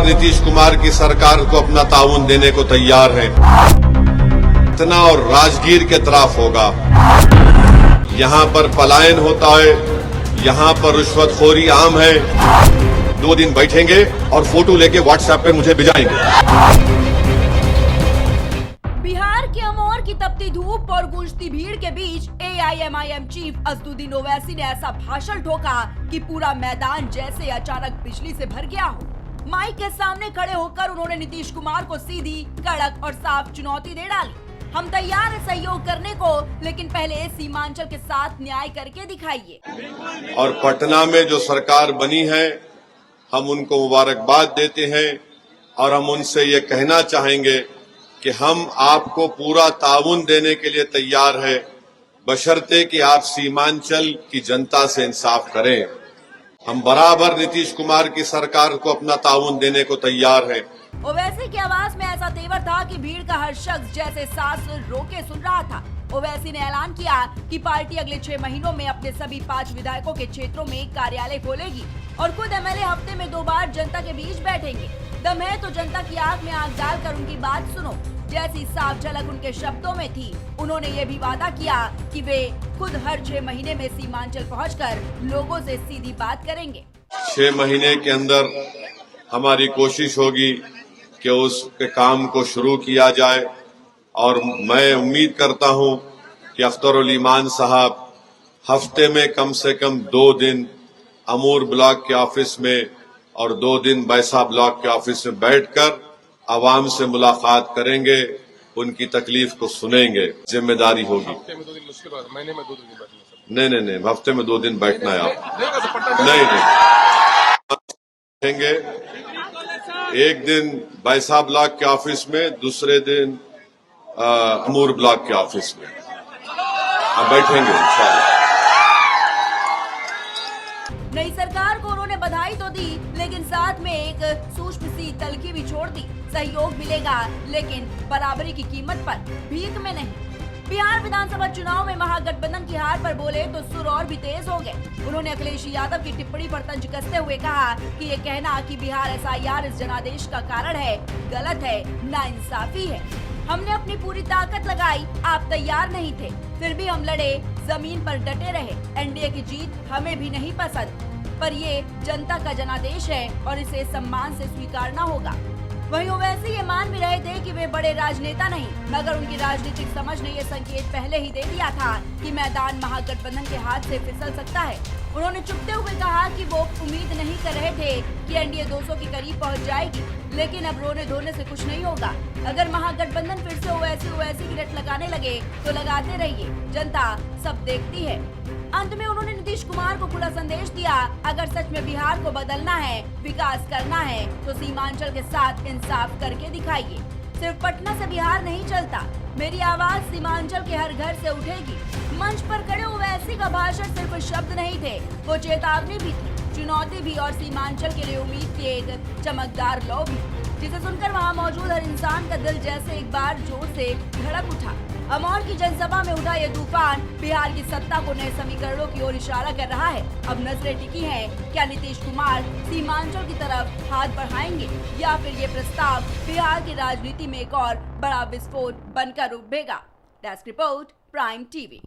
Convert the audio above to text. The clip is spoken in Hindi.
बराबर नीतीश कुमार की सरकार को अपना ताउन देने को तैयार है। पटना और राजगीर के तरफ होगा। यहाँ पर पलायन होता है, यहाँ पर रिश्वतखोरी आम है। 2 दिन बैठेंगे और फोटो लेके व्हाट्सएप पे मुझे भिजाएंगे। बिहार के अमौर की तपती धूप और गूंजती भीड़ के बीच AIMIM चीफ असदुद्दीन ओवैसी ने ऐसा भाषण ठोका कि पूरा मैदान जैसे अचानक बिजली से भर गया हो। माइक के सामने खड़े होकर उन्होंने नीतीश कुमार को सीधी, कड़क और साफ चुनौती दे डाली। हम तैयार हैं सहयोग करने को, लेकिन पहले सीमांचल के साथ न्याय करके दिखाइए। और पटना में जो सरकार बनी है, हम उनको मुबारकबाद देते हैं और हम उनसे ये कहना चाहेंगे कि हम आपको पूरा ताउन देने के लिए तैयार है, बशर्ते कि आप सीमांचल की जनता से इंसाफ करें। हम बराबर नीतीश कुमार की सरकार को अपना ताउन देने को तैयार हैं। ओवैसी की आवाज में ऐसा तेवर था कि भीड़ का हर शख्स जैसे सांस रोके सुन रहा था। ओवैसी ने ऐलान किया कि पार्टी अगले 6 महीनों में अपने सभी 5 विधायकों के क्षेत्रों में कार्यालय खोलेगी और खुद MLA हफ्ते में 2 बार जनता के बीच बैठेंगे। दम है तो जनता की आंख में आंख डालकर उनकी बात सुनो। जैसी साफ झलक उनके शब्दों में थी, उन्होंने ये भी वादा किया कि वे खुद हर 6 महीने में सीमांचल पहुंचकर लोगों से सीधी बात करेंगे। 6 महीने के अंदर हमारी कोशिश होगी कि उसके काम को शुरू किया जाए और मैं उम्मीद करता हूं कि अख्तरुल ईमान साहब हफ्ते में कम से कम 2 दिन अमूर ब्लॉक के ऑफिस में और 2 दिन बैसा ब्लॉक के ऑफिस में बैठकर आवाम से मुलाकात करेंगे, उनकी तकलीफ को सुनेंगे। जिम्मेदारी होगी। हफ्ते में 2 दिन मुश्किल बात, महीने में 2 दिन बैठना। नहीं, हफ्ते में 2 दिन बैठना है आप। नहीं बैठेंगे। एक दिन बैसा ब्लॉक के ऑफिस में, दूसरे दिन अमूर ब्लॉक के ऑफिस में आप बैठेंगे इंशाल्लाह। नई सरकार को उन्होंने बधाई तो दी, लेकिन साथ में एक सूक्ष्म सी तलखी भी छोड़ दी। सहयोग मिलेगा, लेकिन बराबरी की कीमत पर, भीख में नहीं। बिहार विधानसभा चुनाव में महागठबंधन की हार पर बोले तो सुर और भी तेज हो गए। उन्होंने अखिलेश यादव की टिप्पणी पर तंज कसते हुए कहा कि ये कहना कि बिहार SIR इस जनादेश का कारण है, गलत है, नाइंसाफी है। हमने अपनी पूरी ताकत लगाई, आप तैयार नहीं थे, फिर भी हम लड़े, जमीन पर डटे रहे। NDA की जीत हमें भी नहीं पसंद, पर ये जनता का जनादेश है और इसे सम्मान से स्वीकारना होगा। वहीं ओवैसी ये मान भी रहे थे कि वे बड़े राजनेता नहीं, मगर उनकी राजनीतिक समझ ने ये संकेत पहले ही दे दिया था कि मैदान महागठबंधन के हाथ से फिसल सकता है। उन्होंने चुपते हुए कहा कि वो उम्मीद नहीं कर रहे थे कि NDA 200 के करीब पहुंच जाएगी, लेकिन अब रोने धोने से कुछ नहीं होगा। अगर महागठबंधन फिर से ओवैसी की रट लगाने लगे तो लगाते रहिए, जनता सब देखती है। अंत में उन्होंने नीतीश कुमार को खुला संदेश दिया, अगर सच में बिहार को बदलना है, विकास करना है, तो सीमांचल के साथ इंसाफ करके दिखाइए। सिर्फ पटना से बिहार नहीं चलता, मेरी आवाज सीमांचल के हर घर से उठेगी। मंच पर खड़े ओवैसी का भाषण सिर्फ शब्द नहीं थे, वो चेतावनी भी थी, चुनौती भी और सीमांचल के लिए उम्मीद की एक चमकदार लौ भी, जिसे सुनकर वहाँ मौजूद हर इंसान का दिल जैसे एक बार जोर से धड़क उठा। अमौर की जनसभा में उठा ये तूफान बिहार की सत्ता को नए समीकरणों की ओर इशारा कर रहा है। अब नजरें टिकी हैं, क्या नीतीश कुमार सीमांचल की तरफ हाथ बढ़ाएंगे या फिर ये प्रस्ताव बिहार की राजनीति में एक और बड़ा विस्फोट बनकर उभरेगा। Desk report, prime TV।